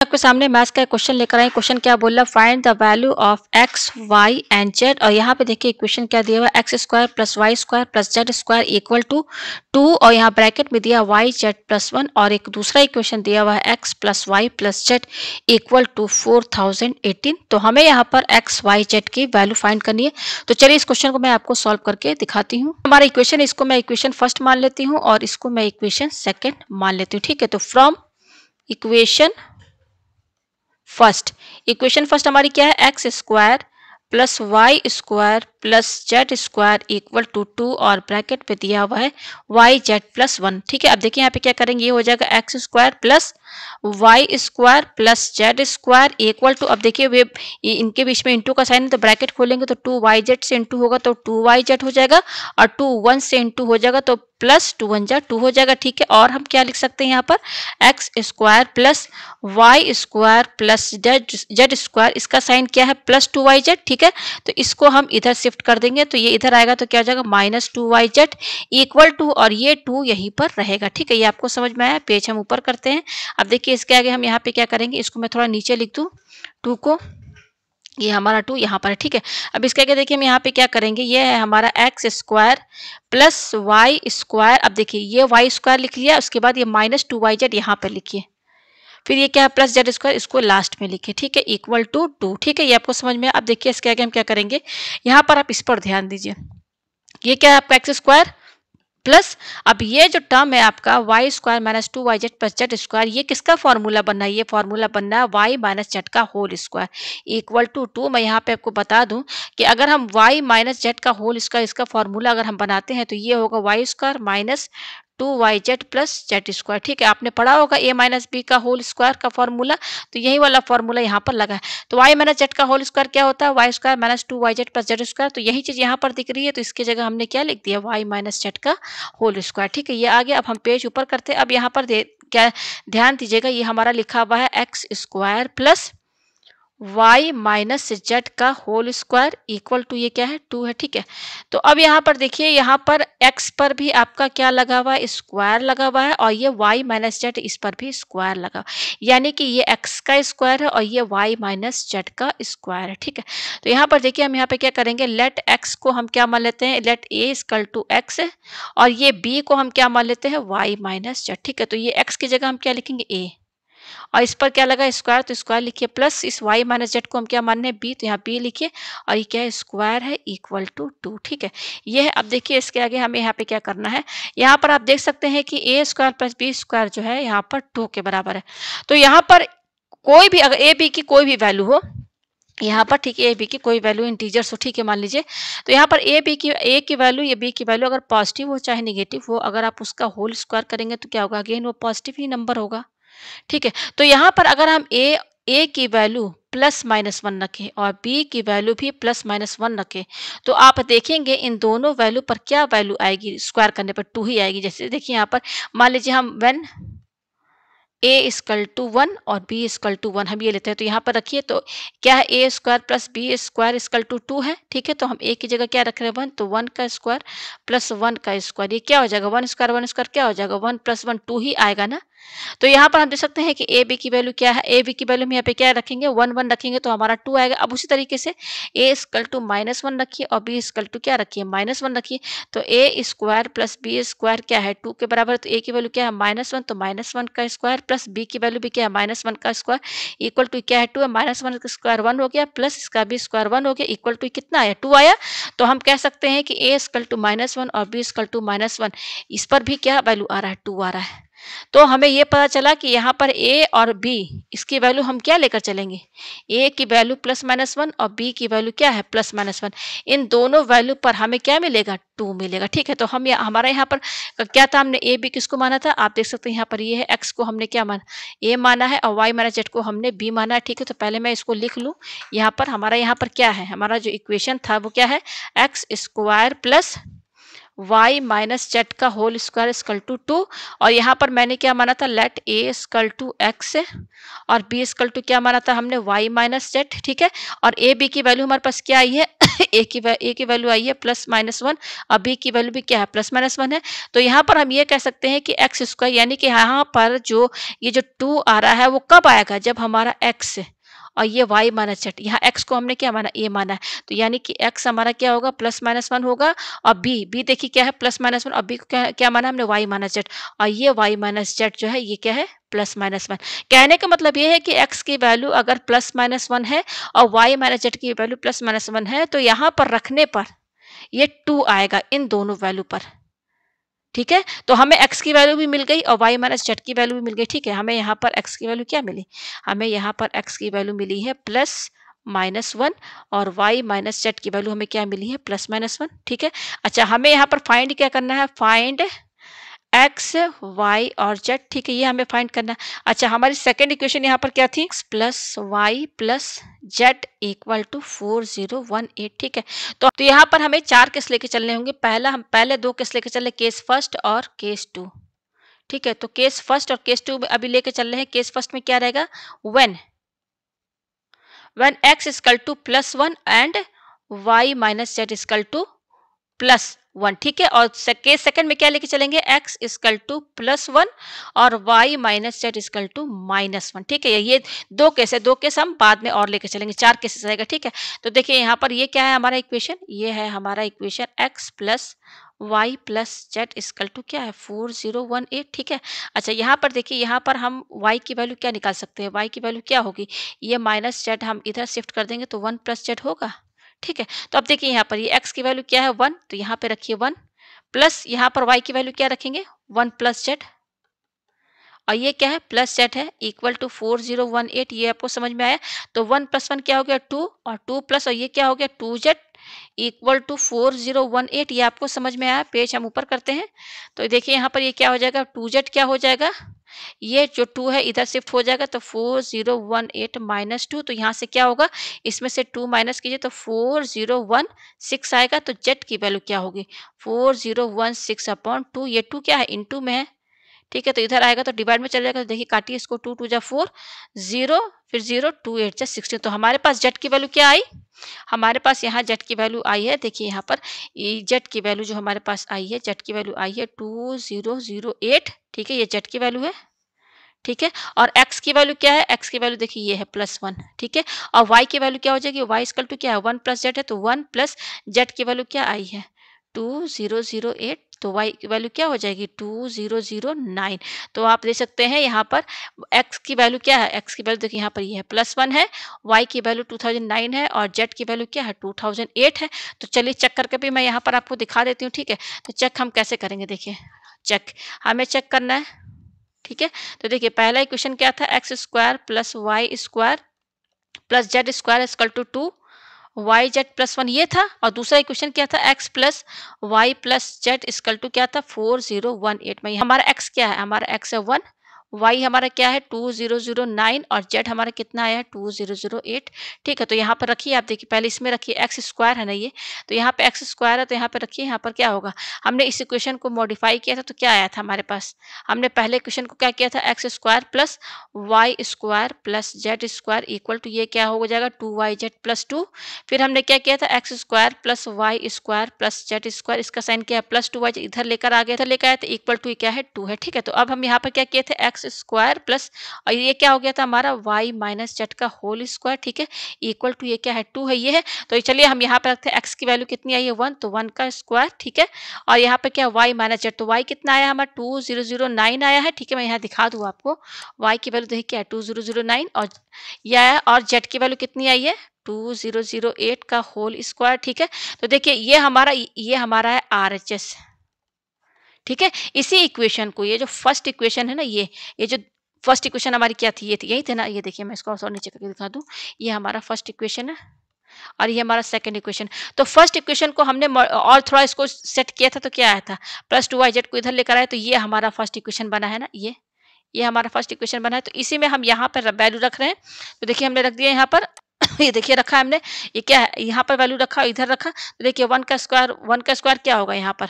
आपके सामने मैथ्स का क्वेश्चन लेकर आए। क्वेश्चन क्या बोल रहा है, find the value of X Y and Z. और यहाँ पे देखिए इक्वेशन क्या दिया हुआ है, X square plus Y square plus Z square equal to 2 और यहाँ ब्रैकेट में दिया वाई जेड प्लस 1 और एक दूसरा इक्वेशन दिया हुआ है X plus Y plus Z equal to 4018। तो हमें यहाँ पर एक्स वाई जेड की वैल्यू फाइंड करनी है। तो चलिए इस क्वेश्चन को मैं आपको सॉल्व करके दिखाती हूँ। हमारा इक्वेशन, इसको मैं इक्वेशन फर्स्ट मान लेती हूँ और इसको मैं इक्वेशन सेकेंड मान लेती हूँ। ठीक है, तो from equation first, equation first हमारी क्या है, X square plus Y square plus Z square equal to 2 और ब्रैकेट पे दिया हुआ है वाई जेड प्लस 1। ठीक है, अब देखिए यहाँ पे क्या करेंगे, ये हो जाएगा X square plus Y square plus Z square equal to, अब देखिए वे इनके बीच में इंटू का साइन है तो ब्रैकेट खोलेंगे तो 2 वाई जेड से इंटू होगा तो 2 वाई जेड हो जाएगा और 2 1 से इंटू हो जाएगा तो प्लस 2 1 जा 2 हो जाएगा। ठीक है, और हम क्या लिख सकते हैं यहाँ पर, X square plus Y square plus Z square, इसका साइन क्या है प्लस 2 वाई जेड। ठीक है, तो इसको हम इधर शिफ्ट कर देंगे तो ये इधर आएगा तो क्या हो जाएगा minus 2 Y Z equal to, और ये 2 यहीं पर रहेगा। ठीक है, ये आपको समझ में आया। पेज हम ऊपर करते हैं। अब देखिए इसके आगे हम यहाँ पे क्या करेंगे, इसको मैं थोड़ा नीचे लिख दूँ 2 को, ये हमारा 2 यहाँ पर है। ठीक है, अब इसके आगे देखिए हम यहाँ पे क्या करेंगे, ये है हमारा X square plus Y square. अब देखिए ये वाई स्क्वायर लिख लिया, उसके बाद ये माइनस 2 वाई जेड यहाँ पर लिखिए, फिर ये क्या है प्लस जेड स्क्वायर, इसको लास्ट में लिखिए। ठीक है, इक्वल टू 2। ठीक है, ये आपको समझ में। अब देखिए इसके आगे हम क्या करेंगे, यहाँ पर आप इस पर ध्यान दीजिए, ये क्या है आपका एक्स स्क्वायर प्लस, अब ये जो टर्म है आपका Y square minus 2 Y Z plus Z square, ये किसका फॉर्मूला बनना है, ये फॉर्मूला बनना है वाई माइनस जेड का होल स्क्वायर इक्वल टू 2। मैं यहाँ पे आपको बता दूं कि अगर हम वाई माइनस जेड का होल स्क्वायर, इसका फॉर्मूला अगर हम बनाते हैं तो ये होगा Y square minus 2 Y Z plus Z square. ठीक है, आपने पढ़ा होगा ए माइनस बी का होल स्क्वायर का फॉर्मूला, तो यही वाला फॉर्मूला यहाँ पर लगा है। तो वाई माइनस जेड का होल स्क्वायर क्या होता है, Y square minus 2 Y Z plus Z square. तो यही चीज यहाँ पर दिख रही है, तो इसकी जगह हमने क्या लिख दिया, वाई माइनस जेड का होल स्क्वायर। ठीक है, ये आ गया। अब हम पेज ऊपर करते हैं। अब यहाँ पर क्या ध्यान दीजिएगा, ये हमारा लिखा हुआ है X square plus y minus Z का होल स्क्वायर इक्वल टू, ये क्या है 2 है। ठीक है, तो अब यहाँ पर देखिए, यहाँ पर x पर भी आपका क्या लगा हुआ है, स्क्वायर लगा हुआ है, और ये y माइनस जेड इस पर भी स्क्वायर लगा, यानी कि ये x का स्क्वायर है और ये y माइनस जेड का स्क्वायर है। ठीक है, तो यहाँ पर देखिए हम यहाँ पे क्या करेंगे, लेट x को हम क्या मान लेते हैं, let a equal to x है, और ये b को हम क्या मान लेते हैं, y माइनस जेड। ठीक है, तो ये x की जगह हम क्या लिखेंगे a, और इस पर क्या लगा स्क्वायर, तो स्क्वायर लिखिए, प्लस इस y माइनस जेड को हम क्या मानने हैं, b, तो यहाँ b लिखिए, और ये क्या है स्क्वायर है इक्वल टू 2। ठीक है, ये है। अब देखिए इसके आगे हमें यहाँ पे क्या करना है, यहाँ पर आप देख सकते हैं कि a square plus b square जो है यहाँ पर 2 के बराबर है। तो यहाँ पर कोई भी अगर a b की कोई भी वैल्यू हो यहाँ पर, ठीक है, ए बी की कोई वैल्यू इंटीजर्स हो, ठीक है, मान लीजिए, तो यहाँ पर ए बी की ए की वैल्यू या बी की वैल्यू अगर पॉजिटिव हो चाहे नेगेटिव हो, अगर आप उसका होल स्क्वायर करेंगे तो क्या होगा, अगेन वो पॉजिटिव ही नंबर होगा। ठीक है, तो यहाँ पर अगर हम ए की वैल्यू प्लस माइनस 1 रखें और बी की वैल्यू भी प्लस माइनस 1 रखें, तो आप देखेंगे इन दोनों वैल्यू पर क्या वैल्यू आएगी, स्क्वायर करने पर 2 ही आएगी। जैसे देखिए यहाँ पर मान लीजिए हम व्हेन a इक्वल टू 1 और b इक्वल टू 1 हम ये लेते हैं, तो यहाँ पर रखिए, तो क्या है a square plus B square equal to 2 है। ठीक है, तो हम a की जगह क्या रख रहे हैं 1, तो 1 का स्क्वायर प्लस 1 का स्क्वायर, ये क्या हो जाएगा 1 स्क्वायर क्या हो जाएगा 1 प्लस 1 2 ही आएगा ना। तो यहाँ पर हम देख सकते हैं कि ए बी की वैल्यू क्या है, ए बी की वैल्यू हम यहाँ पे क्या रखेंगे 1 1 रखेंगे तो हमारा 2 आएगा। अब उसी तरीके से ए इक्वल टू माइनस 1 रखिए और बी इक्वल टू क्या रखिए माइनस 1 रखिए, तो ए स्क्वायर प्लस बी स्क्वायर क्या है 2 के बराबर, तो ए की वैल्यू क्या है माइनस 1, तो माइनस 1 का स्क्वायर प्लस बी की वैल्यू भी क्या है माइनस 1 का स्क्वायर इक्वल टू क्या है 2 है, माइनस 1 का स्क्वायर 1 हो गया प्लस इसका भी स्क्वायर 1 हो गया इक्वल टू कितना आया 2 आया। तो हम कह सकते हैं कि ए इक्वल टू माइनस 1 और बी इक्वल टू माइनस 1, इस पर भी क्या वैल्यू आ रहा है 2 आ रहा है। तो हमें ये पता चला कि यहाँ पर a और b इसकी वैल्यू हम क्या लेकर चलेंगे, a की वैल्यू प्लस माइनस 1 और b की वैल्यू क्या है प्लस माइनस 1, इन दोनों वैल्यू पर हमें क्या मिलेगा 2 मिलेगा। ठीक है, तो हम हमारा यहाँ पर क्या था, हमने a b किसको माना था, आप देख सकते हैं यहाँ पर ये है x को हमने क्या माना a माना है और y माइनस जेड को हमने b माना है। ठीक है, तो पहले मैं इसको लिख लूँ, यहाँ पर हमारा यहाँ पर क्या है, हमारा जो इक्वेशन था वो क्या है X square plus y minus Z का होल स्क्वायर इक्वल टू 2। और यहाँ पर मैंने क्या माना था, let a equal to x और b इक्वल टू क्या माना था हमने, y माइनस जेड। ठीक है, और a b की वैल्यू हमारे पास क्या आई है a की वैल्यू आई है +-1 और b की वैल्यू भी क्या है, +-1 है। तो यहाँ पर हम ये कह सकते हैं कि एक्स स्क्वायर, यानी कि यहाँ पर जो ये जो 2 आ रहा है वो कब आएगा, जब हमारा x और ये y माइनस जेड, यहाँ x को हमने क्या माना, a माना है, तो यानी कि x हमारा क्या होगा, +-1 होगा। और b देखिए क्या है, +-1 और b को क्या माना हमने, y माइनस जेड, और ये y माइनस जेड जो है ये क्या है, +-1। कहने का मतलब ये है कि x की वैल्यू अगर +-1 है और y माइनस जेड की वैल्यू +-1 है, तो यहाँ पर रखने पर ये 2 आएगा इन दोनों वैल्यू पर। ठीक है, तो हमें x की वैल्यू भी मिल गई और y माइनस जेड की वैल्यू भी मिल गई। ठीक है, हमें यहाँ पर x की वैल्यू क्या मिली, हमें यहाँ पर x की वैल्यू मिली है +-1 और y माइनस जेड की वैल्यू हमें क्या मिली है, +-1। ठीक है, अच्छा हमें यहाँ पर फाइंड क्या करना है, फाइंड x, y और z। ठीक है, ये हमें फाइंड करना है। अच्छा, हमारी सेकंड इक्वेशन यहाँ पर क्या थी, x plus Y plus Z equal to 4018। ठीक है, तो यहाँ पर हमें 4 केस लेके चलने होंगे। हम पहले 2 केस लेके चले, केस फर्स्ट और केस 2। ठीक है, तो केस फर्स्ट और केस 2 अभी लेके चल रहे हैं। केस फर्स्ट में क्या रहेगा, when x equal to +1 and y minus Z equal to +1। ठीक है, और केस सेकंड में क्या लेके चलेंगे, x इक्वल टू +1 और y minus Z equal to -1। ठीक है, ये 2 केस है, 2 केस हम बाद में और लेके चलेंगे, 4 केसेस रहेगा। ठीक है, तो देखिए यहाँ पर ये क्या है हमारा इक्वेशन, ये है हमारा equation x plus y plus Z equal to क्या है, 4018। ठीक है, अच्छा यहाँ पर देखिए, यहाँ पर हम y की वैल्यू क्या निकाल सकते हैं, y की वैल्यू क्या होगी, ये माइनस जेड हम इधर शिफ्ट कर देंगे तो 1 प्लस जेड होगा। ठीक है, तो अब देखिए यहाँ पर ये x की वैल्यू क्या है, 1, तो यहाँ पे रखिए 1 प्लस यहाँ पर y की वैल्यू क्या रखेंगे, 1 प्लस जेड, और ये क्या है, प्लस जेड है, इक्वल टू 4018। ये आपको समझ में आया, तो 1 प्लस 1 क्या हो गया, 2, और 2 प्लस और ये क्या हो गया, 2 जेड इक्वल टू 4018। ये आपको समझ में आया, पेज हम ऊपर करते हैं। तो देखिए यहाँ पर ये क्या हो जाएगा, 2 जेड क्या हो जाएगा, ये जो 2 है इधर शिफ्ट हो जाएगा, तो 4018 माइनस 2, तो यहाँ से क्या होगा, इसमें से 2 माइनस कीजिए तो 4016 आएगा। तो जेड की वैल्यू क्या होगी, 4016/2, ये 2 क्या है, इनटू में है। ठीक है, तो इधर आएगा तो डिवाइड में चल जाएगा, तो देखिए काटिए इसको, 2 2 जा 4, 0 फिर 0, 2 8 जा 16। तो हमारे पास जेड की वैल्यू क्या आई, हमारे पास यहाँ जेड की वैल्यू आई है, देखिए यहाँ पर जेड की वैल्यू जो हमारे पास आई है, जेड की वैल्यू आई है 2008। ठीक है, ये जेड की वैल्यू है। ठीक है, और x की वैल्यू क्या है, x की वैल्यू देखिए ये है +1। ठीक है, और y की वैल्यू क्या हो जाएगी, y इक्वल टू क्या है, 1 प्लस जेड है, तो 1 प्लस जेड की वैल्यू क्या आई है, 2008, तो y की वैल्यू क्या हो जाएगी, 2009। तो आप देख सकते हैं यहाँ पर x की वैल्यू क्या है, x की वैल्यू देखिए यहाँ पर ये है +1 है, y की वैल्यू 2009 है और z की वैल्यू क्या है, 2008 है। तो चलिए चेक करके भी मैं यहाँ पर आपको दिखा देती हूँ। ठीक है, तो चेक हम कैसे करेंगे, देखिए चेक हमें चेक करना है। ठीक है, तो देखिए पहला इक्वेशन क्या था, X square plus Y square plus Z square equal to 2 Y Z +1 ये था, और दूसरा इक्वेशन क्या था, X plus Y plus Z equal to क्या था, 4018 में हमारा एक्स क्या है, हमारा एक्स है 1, वाई हमारा क्या है 2009 और जेड हमारा कितना आया है 2008। ठीक है, तो यहाँ पर रखिए, आप देखिए पहले इसमें रखिए, एक्स स्क्वायर है ना ये, तो यहाँ पे एक्स स्क्वायर है, तो यहाँ पे रखिए, यहाँ पर क्या होगा, हमने इस इक्वेशन को मॉडिफाई किया था तो क्या आया था हमारे पास, हमने पहले इक्वेशन को क्या किया था, X square plus Y square plus Z square equal to ये क्या हो जाएगा, 2y/z + 2। फिर हमने क्या किया था, X square plus Y square plus Z square, इसका साइन क्या है +2y, इधर लेकर आ गया, इधर लेकर आया तो इक्वल टू क्या है 2 है। ठीक है, तो अब हम यहाँ पर क्या किए थे, एक्स स्क्वायर प्लस और ये क्या हो गया था हमारा y माइनस जेड का होल स्क्वायर। ठीक है, इक्वल टू ये क्या है 2 है, ये है। तो चलिए हम यहाँ पर रखते हैं, x की वैल्यू कितनी आई है 1, तो 1 का स्क्वायर। ठीक है, और यहाँ पे क्या y माइनस जेड, तो y कितना आया हमारा 2009 आया है। ठीक है, मैं यहाँ दिखा दूँ आपको, y की वैल्यू देखिए क्या है 2009 और यह है, और z की वैल्यू कितनी आई है 2008 का होल स्क्वायर। ठीक है, तो देखिए ये हमारा है RHS। ठीक है, इसी इक्वेशन को, ये जो फर्स्ट इक्वेशन है ना, ये जो फर्स्ट इक्वेशन हमारी क्या थी, ये थी, यही थे ना, ये देखिए मैं इसको और नीचे करके दिखा दूं, ये हमारा फर्स्ट इक्वेशन है और ये हमारा सेकंड इक्वेशन। तो फर्स्ट इक्वेशन को हमने और थोड़ा इसको सेट किया था, तो क्या आया था +2yz को इधर लेकर आए, तो ये हमारा फर्स्ट इक्वेशन बना है ना, ये हमारा फर्स्ट इक्वेशन बना है। तो इसी में हम यहाँ पर वैल्यू रख रहे हैं, तो देखिए हमने रख दिया यहाँ पर ये देखिए रखा है हमने, ये क्या है, यहाँ पर वैल्यू रखा, इधर रखा, तो देखिए 1 का स्क्वायर क्या होगा यहाँ पर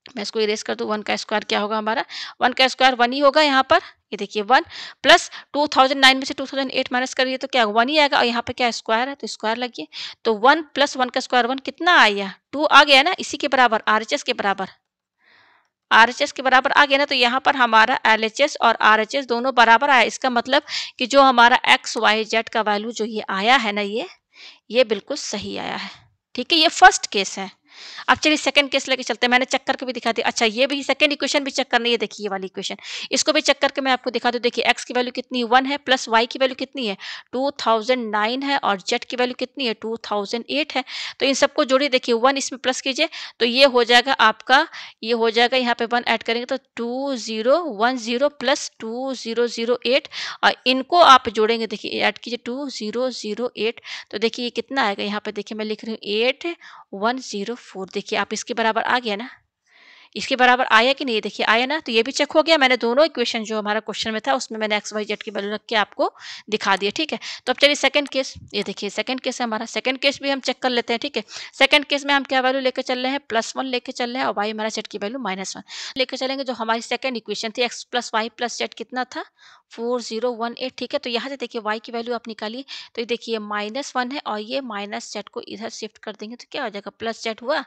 मैं इसको इरेज कर दूं, 1 का स्क्वायर क्या होगा हमारा, 1 का स्क्वायर 1 ही होगा यहाँ पर, ये देखिए 1 प्लस 2009 में से 2008 माइनस करिए तो क्या 1 ही आएगा, और यहाँ पे क्या स्क्वायर है तो स्क्वायर लगिए, तो 1 प्लस 1 का स्क्वायर 1 कितना आया, 2 आ गया ना, इसी के बराबर आरएचएस के बराबर, आरएचएस के बराबर आ गया ना, तो यहाँ पर हमारा एलएचएस और आरएचएस दोनों बराबर आया। इसका मतलब कि जो हमारा एक्स वाई जेड का वैल्यू जो ये आया है ना, ये बिल्कुल सही आया है। ठीक है, ये फर्स्ट केस है। अब चलिए सेकंड केस लेके चलते हैं, मैंने चेक करके भी दिखा दिया। अच्छा, ये भी सेकंड इक्वेशन भी चेक करनी है, देखिए ये वाली इक्वेशन, इसको भी चेक करके मैं आपको दिखा दूं। देखिए एक्स की वैल्यू कितनी 1 है, प्लस वाई की वैल्यू कितनी है 2009 है, और जेड की वैल्यू कितनी है 2008 है। तो इन सबको जोड़िए, देखिए 1 इसमें प्लस कीजिए तो ये हो जाएगा आपका, ये हो जाएगा यहाँ पे 1 ऐड करेंगे तो 2010 प्लस 2008, और इनको आप जोड़ेंगे, देखिए ऐड कीजिए 2008, तो देखिए ये कितना आएगा, यहाँ पे देखिए मैं लिख रही हूँ 8104, देखिए आप इसके बराबर आ गया ना, इसके बराबर आया कि नहीं, देखिए आया ना, तो ये भी चेक हो गया। मैंने दोनों इक्वेशन जो हमारा क्वेश्चन में था उसमें मैंने एक्स वाई जेड की वैल्यू रख के आपको दिखा दिया। ठीक है, तो अब चलिए सेकंड केस, ये देखिए सेकंड केस है हमारा, सेकंड केस भी हम चेक कर लेते हैं। ठीक है, सेकंड केस में हम क्या वैल्यू लेकर चल रहे हैं, +1 लेके चल रहे हैं, और वाई हमारा जेड की वैल्यू -1 लेकर चलेंगे। जो हमारी सेकंड इक्वेशन थी X plus Y plus Z कितना था 4018। ठीक है, तो यहाँ से देखिए वाई की वैल्यू आप निकालिए, तो ये देखिए -1 है, और ये माइनस जेड को इधर शिफ्ट कर देंगे तो क्या हो जाएगा, प्लस जेड हुआ,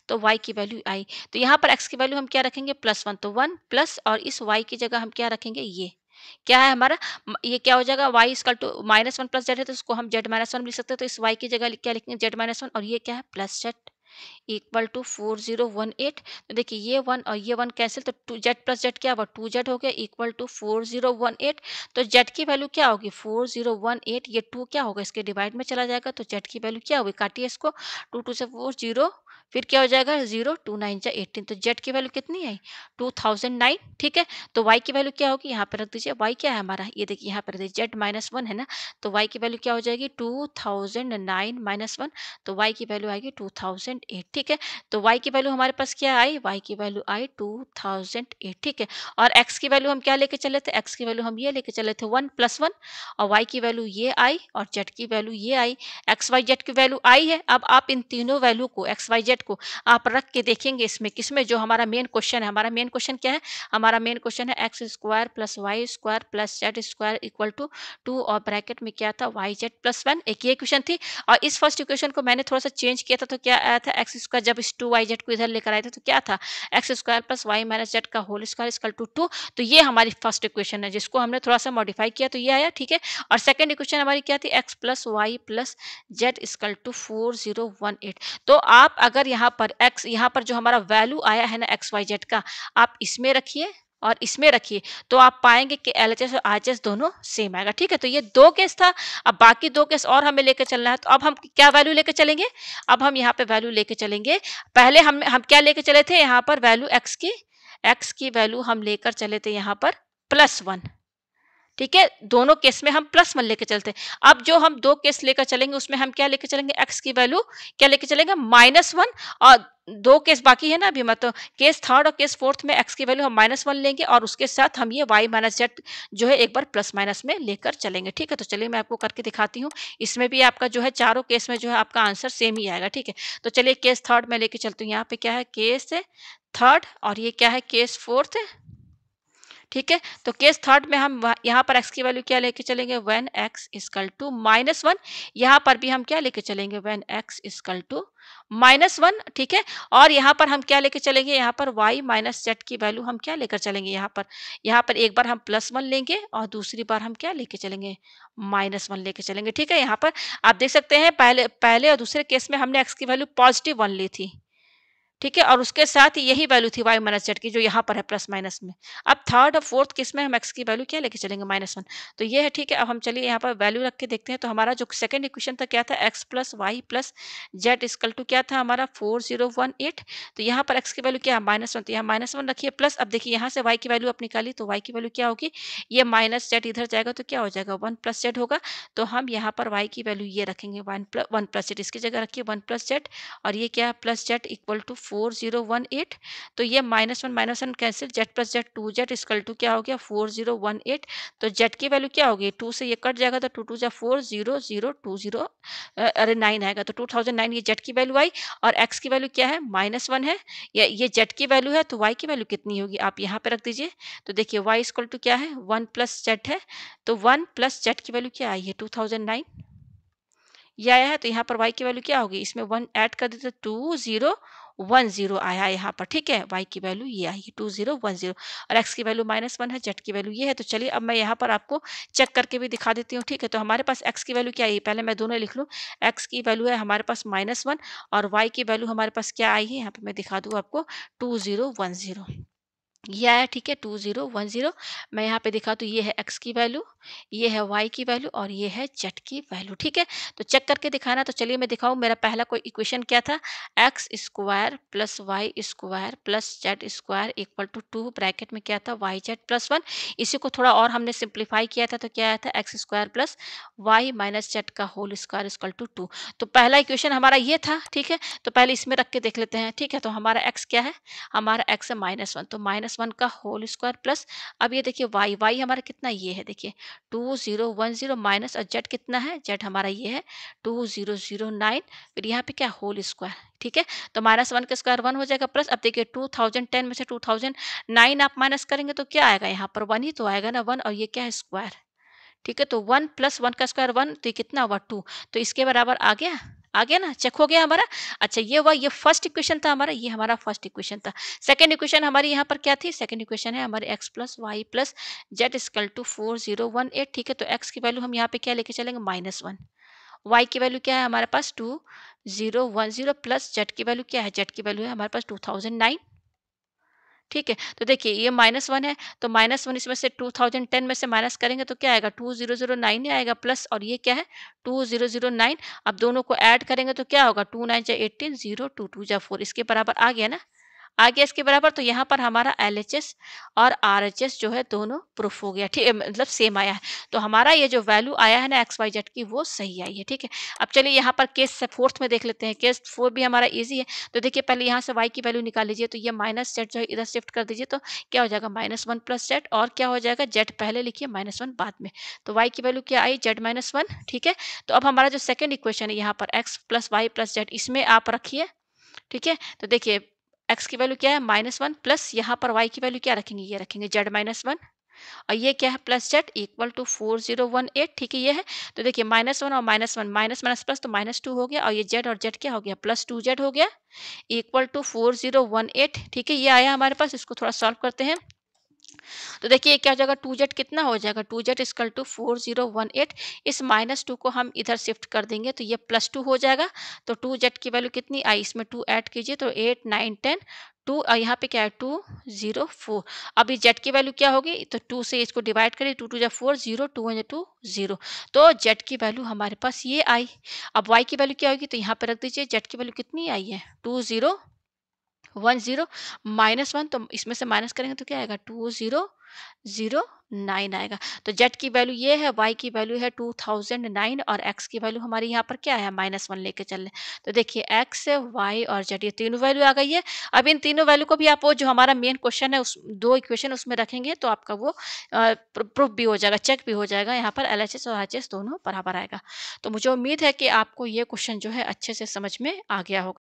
तो वाई की वैल्यू आई। तो यहाँ पर x की वैल्यू हम क्या रखेंगे +1, तो 1 प्लस, और इस y की जगह हम क्या रखेंगे, ये क्या है हमारा, ये क्या हो जाएगा, y equal to -1 plus Z है, तो इसको हम z -1 लिख सकते हैं, तो इस y की जगह क्या लिखेंगे z -1, और ये क्या है प्लस जेड इक्वल टू 4018। तो देखिए ये 1 और ये 1 कैंसिल, तो 2z प्लस जेड क्या हुआ 2z हो गया इक्वल टू 4018। तो z की वैल्यू क्या होगी 4018, ये 2 क्या होगा इसके डिवाइड में चला जाएगा, तो z की वैल्यू क्या होगी, काटिए इसको, 2 2 से 4 0, फिर क्या हो जाएगा 0 2 9 जा 18, तो z की वैल्यू कितनी आई 2009। ठीक है, तो y की वैल्यू क्या होगी, यहाँ पे रख दीजिए, y क्या है हमारा, ये देखिए यहाँ पर z -1 है ना, तो y की वैल्यू क्या हो जाएगी 2009 -1, तो y की वैल्यू आएगी 2008। ठीक है, तो y की वैल्यू हमारे पास क्या आई, y की वैल्यू आई 2008। ठीक है, और x की वैल्यू हम क्या लेके चले थे, x की वैल्यू हम ये लेके चले थे 1 + 1, और y की वैल्यू ये आई, और z की वैल्यू ये आई, x y z की वैल्यू आई है। अब आप इन तीनों वैल्यू को x y z को आप रख के देखेंगे इसमें, किसमें, जो हमारा मेन क्वेश्चन है, हमारा मेन क्वेश्चन क्या है, हमारा मेन क्वेश्चन है x square plus Y square plus Z square equal to 2, और ब्रैकेट में क्या था वाई जेड प्लस 1, एक ये क्वेश्चन थी। और इस फर्स्ट इक्वेशन को मैंने थोड़ा सा चेंज किया था, तो क्या आया था एक्स स्क्वायर, जब इस 2y z को इधर लेकर आए थे तो क्या था X square plus Y minus Z का होल स्क्वायर इक्वल टू 2। तो ये हमारी फर्स्ट इक्वेशन है जिसको हमने थोड़ा सा मॉडिफाई किया, तो ये आया। ठीक है, और सेकंड इक्वेशन हमारी क्या थी, X plus Y plus Z equal to 4018। तो आप अगर यहाँ पर x, यहाँ पर जो हमारा वैल्यू आया है ना एक्स वाई जेड का, आप इसमें रखिए और इसमें रखिए, तो आप पाएंगे कि एलएचएस और आरएचएस दोनों सेम आएगा। ठीक है, तो ये 2 केस था। अब बाकी 2 केस और हमें लेकर चलना है, तो अब हम क्या वैल्यू लेकर चलेंगे, अब हम यहाँ पे वैल्यू लेकर चलेंगे, पहले हम क्या लेकर चले थे यहाँ पर वैल्यू एक्स की वैल्यू हम लेकर चले थे यहाँ पर +1। ठीक है, दोनों केस में हम +1 लेके चलते हैं। अब जो हम 2 केस लेकर चलेंगे उसमें हम क्या लेके चलेंगे, x की वैल्यू क्या लेके चलेंगे -1, और 2 केस बाकी है ना अभी, मतलब केस थर्ड और केस फोर्थ में x की वैल्यू हम -1 लेंगे, और उसके साथ हम ये y माइनस जेड जो है एक बार प्लस माइनस में लेकर चलेंगे। ठीक है, तो चलिए मैं आपको करके दिखाती हूँ, इसमें भी आपका जो है चारों केस में जो है आपका आंसर सेम ही आएगा। ठीक है, तो चलिए केस थर्ड में लेके चलती हूँ, यहाँ पे क्या है केस थर्ड, और ये क्या है केस फोर्थ। ठीक है, तो केस थर्ड में हम यहाँ पर x की वैल्यू क्या लेके चलेंगे, व्हेन x इक्वल टू -1, यहाँ पर भी हम क्या लेके चलेंगे, व्हेन x इक्वल टू -1। ठीक है, और यहाँ पर हम क्या लेके चलेंगे, यहाँ पर y माइनस जेड की वैल्यू हम क्या लेकर चलेंगे, यहाँ पर एक बार हम +1 लेंगे और दूसरी बार हम क्या लेके चलेंगे -1 लेके चलेंगे। ठीक है, यहाँ पर आप देख सकते हैं पहले और दूसरे केस में हमने x की वैल्यू +1 ली थी। ठीक है, और उसके साथ ही यही वैल्यू थी y माइनस जेड की जो यहाँ पर है प्लस माइनस में। अब थर्ड और फोर्थ केस में हम x की वैल्यू क्या लेके चलेंगे -1, तो ये है। ठीक है, अब हम चलिए यहाँ पर वैल्यू रख के देखते हैं, तो हमारा जो सेकंड इक्वेशन था क्या था, x plus Y plus Z equal to क्या था हमारा 4018। तो यहाँ पर x की वैल्यू क्या है -1, तो यहाँ -1 रखिए, प्लस अब देखिए यहाँ से y की वैल्यू आप निकाली, तो y की वैल्यू क्या होगी, ये माइनस जेड इधर जाएगा तो क्या हो जाएगा 1 + जेड होगा। तो हम यहाँ पर y की वैल्यू ये रखेंगे 1 + जेड, इसकी जगह रखिए 1 + जेड, और ये क्या है प्लस जेड इक्वल टू 4018, तो ये -1 cancel, Z plus Z 2z equal to क्या हो गया 4018। तो जेड की वैल्यू क्या होगी, 2 से ये कट जाएगा तो 2 2 जा 40020 अरे 9 आएगा, तो 2009 ये जेड की वैल्यू आई। और एक्स की वैल्यू क्या है -1 है, ये जेड की वैल्यू है, तो वाई की वैल्यू कितनी होगी आप यहाँ पे रख दीजिए। तो देखिए वाई इक्वल टू क्या है 1 प्लस जेड है, तो 1 प्लस जेड की वैल्यू क्या आई है 2009 ये आया है। तो यहाँ पर y की वैल्यू क्या होगी, इसमें 1 ऐड कर देते 2010 आया यहाँ पर, ठीक है। y की वैल्यू ये आई 2010 और x की वैल्यू -1 है, z की वैल्यू ये है। तो चलिए अब मैं यहाँ पर आपको चेक करके भी दिखा देती हूँ, ठीक है। तो हमारे पास x की वैल्यू क्या आई, पहले मैं दोनों लिख लूँ। x की वैल्यू है हमारे पास -1 और y की वैल्यू हमारे पास क्या आई है, यहाँ पे मैं दिखा दूँ आपको 2010 ये आया, ठीक है 2010। मैं यहाँ पे दिखा तो ये है x की वैल्यू, ये है y की वैल्यू और ये है z की वैल्यू, ठीक है। तो चेक करके दिखाना, तो चलिए मैं दिखाऊँ। मेरा पहला कोई इक्वेशन क्या था, x square plus Y square plus Z square equal to 2 bracket में क्या था वाई जेड प्लस 1। इसी को थोड़ा और हमने सिंप्लीफाई किया था, तो क्या आया था X square plus Y minus Z का होल स्क्वायर इक्वल टू 2। तो पहला इक्वेशन हमारा ये था, ठीक है। तो पहले इसमें रख के देख लेते हैं, ठीक है। तो हमारा x क्या है, हमारा x है -1, तो -1 का होल स्क्वायर प्लस, अब ये देखिए y हमारा कितना ये है, देखिए 2010 माइनस, और z कितना है, z हमारा ये है 2009, फिर यहाँ पे क्या होल स्क्वायर, ठीक है। तो -1 का स्क्वायर 1 हो जाएगा प्लस, अब देखिए 2010 में से 2009 आप माइनस करेंगे तो क्या आएगा, यहाँ पर 1 ही तो आएगा ना, 1 और ये क्या है स्क्वायर, ठीक है। तो 1 प्लस 1 का स्क्वायर 1, तो ये कितना हुआ 2, तो इसके बराबर आ गया ना, चेक हो गया हमारा। अच्छा ये हुआ, ये फर्स्ट इक्वेशन था हमारा, ये हमारा फर्स्ट इक्वेशन था। सेकंड इक्वेशन हमारी यहाँ पर क्या थी, सेकंड इक्वेशन है हमारे x plus Y plus Z equal to 4018, ठीक है। तो x की वैल्यू हम यहाँ पे क्या लेके चलेंगे -1, y की वैल्यू क्या है हमारे पास 2010 प्लस जेड की वैल्यू क्या है, जेड की वैल्यू है हमारे पास 2009, ठीक है। तो देखिए ये -1 है, तो -1 इसमें से 2010 में से माइनस करेंगे तो क्या आएगा 2009 ही आएगा प्लस, और ये क्या है 2009। अब दोनों को ऐड करेंगे तो क्या होगा 2 9 जा 18, 0 2 2 जा 4, इसके बराबर आ गया ना, आ गया इसके बराबर। तो यहाँ पर हमारा LHS और RHS जो है दोनों प्रूफ हो गया, ठीक है, मतलब सेम आया है। तो हमारा ये जो वैल्यू आया है ना एक्स वाई जेड की वो सही आई है, ठीक है। अब चलिए यहाँ पर केस फोर्थ में देख लेते हैं। केस 4 भी हमारा इजी है। तो देखिए पहले यहाँ से y की वैल्यू निकाल लीजिए, तो ये माइनस जेड जो है इधर शिफ्ट कर दीजिए, तो क्या हो जाएगा -1 प्लस जेड, और क्या हो जाएगा जेड पहले लिखिए -1 बाद में। तो y की वैल्यू क्या आई जेड -1, ठीक है। तो अब हमारा जो सेकेंड इक्वेशन है यहाँ पर x plus Y plus Z, इसमें आप रखिए, ठीक है। तो देखिए x की वैल्यू क्या है -1 प्लस यहाँ पर y की वैल्यू क्या रखेंगे, ये रखेंगे जेड -1, और ये क्या है प्लस जेड इक्वल टू 4018, ठीक है ये है। तो देखिए -1 और -1 माइनस माइनस प्लस, तो -2 हो गया, और ये जेड और जेड क्या हो गया +2z हो गया इक्वल टू 4018, ठीक है। ये आया हमारे पास, इसको थोड़ा सॉल्व करते हैं। तो देखिए क्या हो जाएगा 2z कितना हो जाएगा 2z इक्वल टू 4018, इस -2 को हम इधर शिफ्ट कर देंगे तो ये +2 हो जाएगा। तो 2z की वैल्यू कितनी आई, इसमें 2 ऐड कीजिए तो 8 9 10 2, और यहाँ पे क्या है 204। अब ये z की वैल्यू क्या होगी, तो 2 से इसको डिवाइड करिए, 2 2 जा 4 0 2 1 2 0, तो z की वैल्यू हमारे पास ये आई। अब y की वैल्यू क्या होगी, तो यहाँ पे रख दीजिए, z की वैल्यू कितनी आई है 2010 -1, तो इसमें से माइनस करेंगे तो क्या आएगा 2009 आएगा। तो z की वैल्यू ये है, y की वैल्यू है 2009, और x की वैल्यू हमारी यहाँ पर क्या है -1 लेके चल रहे। तो देखिए x, y और z ये तीनों वैल्यू आ गई है। अब इन तीनों वैल्यू को भी आप वो जो हमारा मेन क्वेश्चन है उस दो इक्वेशन उसमें रखेंगे तो आपका वो प्रूफ भी हो जाएगा, चेक भी हो जाएगा। यहाँ पर LHS और RHS दोनों बराबर आएगा। तो मुझे उम्मीद है कि आपको ये क्वेश्चन जो है अच्छे से समझ में आ गया होगा।